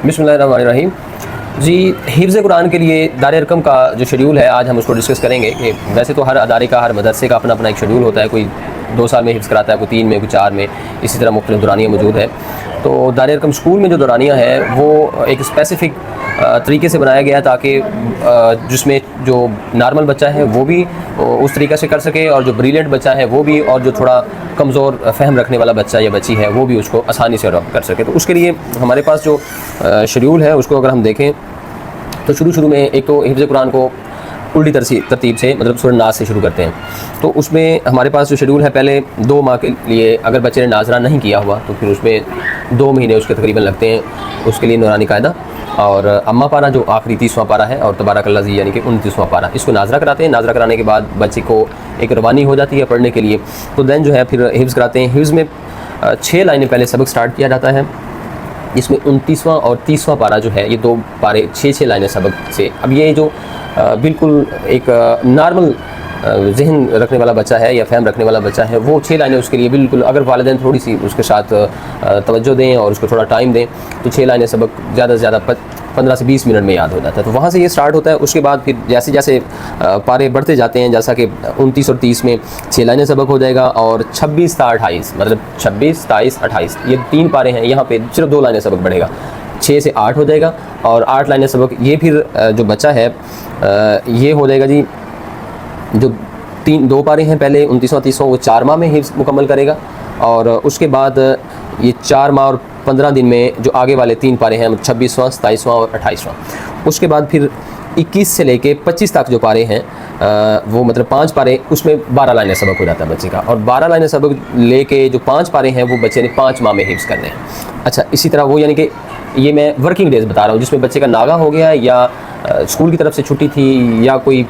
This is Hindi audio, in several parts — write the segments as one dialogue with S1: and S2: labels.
S1: बिस्मिल्लाहिर्रहमानिर्रहीम। जी, हिफ्ज़ कुरान के लिए दार अरकम का जो शेड्यूल है आज हम उसको डिस्कस करेंगे कि वैसे तो हर अदारे का, हर मदरसे का अपना अपना एक शेड्यूल होता है। कोई 2 साल में हिफ्ज़ कराता है, कोई 3 में, कोई 4 में, इसी तरह मुख्तलिफ दौरानियाँ मौजूद है। तो दार अरकम स्कूल में जो दौरानियाँ है वो एक स्पेसिफ़िक तरीके से बनाया गया है ताकि जिसमें जो नॉर्मल बच्चा है वो भी उस तरीक़े से कर सके और जो ब्रिलियंट बच्चा है वो भी, और जो थोड़ा कमज़ोर फ़हम रखने वाला बच्चा या बच्ची है वो भी उसको आसानी से कर सके। तो उसके लिए हमारे पास जो शेड्यूल है उसको अगर हम देखें तो शुरू में एक तो हिफ्ज़ कुरान को उल्टी तरतीब से, मतलब सूरह नाज़ से शुरू करते हैं। तो उसमें हमारे पास जो शेड्यूल है, पहले 2 माह के लिए अगर बच्चे ने नाज़रा नहीं किया हुआ तो फिर उसमें 2 महीने उसके तकरीबन लगते हैं। उसके लिए नूरानी कायदा और अम्मा पारा जो आखिरी 30वां पारा है, और तबारकल्लाह ज़ी यानी कि 29वां पारा, इसको नाज़रा कराते हैं। नाज़रा कराने के बाद बच्चे को एक रवानी हो जाती है पढ़ने के लिए। तो दैन जो है फिर हिफ्ज़ कराते हैं। हिफ्ज़ में 6 लाइनें पहले सबक स्टार्ट किया जाता है, इसमें 29वां और 30वां पारा जो है, ये 2 पारे 6 लाइनें सबक से। अब ये जो बिल्कुल एक नॉर्मल ज़हन रखने वाला बच्चा है या फ़हम रखने वाला बच्चा है, वो 6 लाइनें उसके लिए बिल्कुल, अगर वालिदैन थोड़ी सी उसके साथ तवज्जो दें और उसको थोड़ा टाइम दें तो 6 लाइनें सबक ज़्यादा से ज़्यादा 15 से 20 मिनट में याद हो जाता है। तो वहाँ से ये स्टार्ट होता है। उसके बाद फिर जैसे जैसे पारे बढ़ते जाते हैं, जैसा कि 29 और 30 में 6 लाइनें सबक हो जाएगा, और 26 था 28, मतलब 26, 27, 28 ये 3 पारे हैं। यहाँ पे सिर्फ 2 लाइनें सबक बढ़ेगा, 6 से 8 हो जाएगा, और 8 लाइनें सबक। ये फिर जो बच्चा है ये हो जाएगा जी, जो 2 पारे हैं पहले 29वां 30वां, वो 4 माह में हिफ्ज़ मुकम्मल करेगा। और उसके बाद ये 4 माह और 15 दिन में जो आगे वाले 3 पारे हैं, 26वां, 27वां और 28वां। उसके बाद फिर 21 से लेके 25 तक जो पारे हैं वो मतलब 5 पारे, उसमें 12 लाइनें सबक हो जाता है बच्चे का। और 12 लाइनें सबक लेके जो 5 पारे हैं वो बच्चे ने 5 माह में हिफ्ज़ करने हैं। अच्छा, इसी तरह वो, यानी कि ये मैं वर्किंग डेज़ बता रहा हूँ जिसमें बच्चे का नागा हो गया या स्कूल की तरफ से छुट्टी थी, या कोई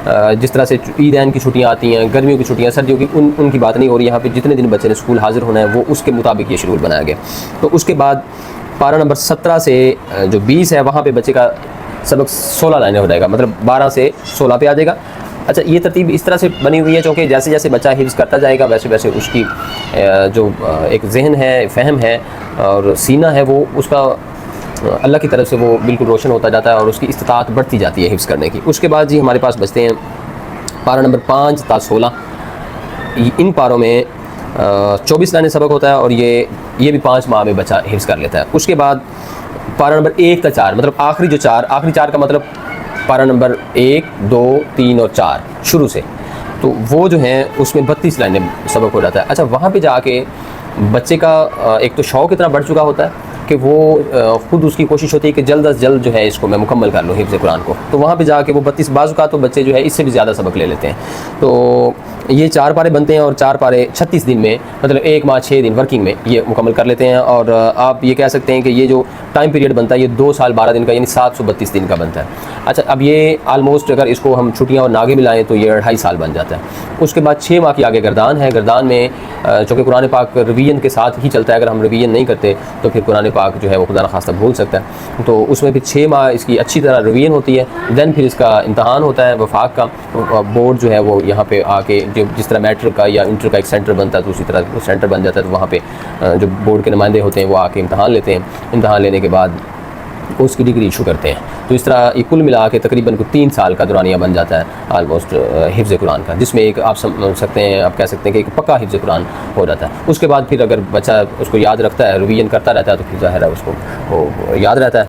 S1: जिस तरह से ईदैन की छुट्टियाँ आती हैं, गर्मियों की छुट्टियाँ, सर्दियों की, उनकी बात नहीं हो रही। यहाँ पे जितने दिन बच्चे ने स्कूल हाज़िर होना है वो उसके मुताबिक ये शेड्यूल बनाया गया। तो उसके बाद पारा नंबर 17 से जो 20 है वहाँ पे बच्चे का सबक 16 लाइनें हो जाएगा, मतलब 12 से 16 पे आ जाएगा। अच्छा, ये तरतीब इस तरह से बनी हुई है क्योंकि जैसे जैसे बच्चा हिफ्ज़ करता जाएगा वैसे वैसे उसकी जो एक जहन है, फ़हम है और सीना है, वो उसका अल्लाह की तरफ से वो बिल्कुल रोशन होता जाता है और उसकी इस्तात बढ़ती जाती है हिफ्ज़ करने की। उसके बाद जी हमारे पास बचते हैं पारा नंबर 5 ता 16। इन पारों में 24 लाइनें सबक होता है, और ये भी 5 माह में बच्चा हिफ्ज़ कर लेता है। उसके बाद पारा नंबर 1 ता 4, मतलब आखिरी 4 का मतलब पारा नंबर 1, 2, 3 और 4 शुरू से, तो वो जो हैं उसमें 32 लाइनें सबक हो जाता है। अच्छा, वहाँ पे जाके बच्चे का एक तो शौक़ इतना बढ़ चुका होता है कि वो ख़ुद उसकी कोशिश होती है कि जल्द अज़ जल्द जो है इसको मैं मुकम्मल कर लूँ हिफ्ज़ कुरान को। तो वहाँ पे जाके वो 32 बाज़ का तो बच्चे जो है इससे भी ज़्यादा सबक ले लेते हैं। तो ये 4 पारे बनते हैं, और 4 पारे 36 दिन में, मतलब 1 माह 6 दिन वर्किंग में ये मुकम्मल कर लेते हैं। और आप ये कह सकते हैं कि ये जो टाइम पीरियड बनता है ये 2 साल 12 दिन का, यानी 732 दिन का बनता है। अच्छा, अब ये आलमोस्ट अगर इसको हम छुट्टियाँ और नागे मिलाएँ तो ये 2.5 साल बन जाता है। उसके बाद 6 माह की आगे गर्दान है। गर्दान में चूँकि कुरान पाक रिवीजन के साथ ही चलता है, अगर हम रिवीजन नहीं करते तो फिर कुरान पाक जो है वो खुदा न खास्ता भूल सकता है। तो उसमें फिर 6 माह इसकी अच्छी तरह रिवीजन होती है। दैन फिर इसका इम्तहान होता है वफाक का। बोर्ड जो है वो यहाँ पे आके, जो जिस तरह मैट्रिक का या इंटर का एक सेंटर बनता है तो उसी तरह वो सेंटर बन जाता है। तो वहाँ पे जो बोर्ड के नुमाइंदे होते हैं वो आके इम्तहान लेते हैं। इम्तहान लेने के बाद उसकी डिग्री इशू करते हैं। तो इस तरह ये कुल मिला के तकरीबन 3 साल का दौरानिया बन जाता है आलमोस्ट हिफ्ज़ कुरान का, जिसमें एक आप समझ सकते हैं, आप कह सकते हैं कि एक पक्का हिफ्ज़ कुरान हो जाता है। उसके बाद फिर अगर बच्चा उसको याद रखता है, रिवीजन करता रहता है, तो फिर ज़ाहिर है उसको वो याद रहता है।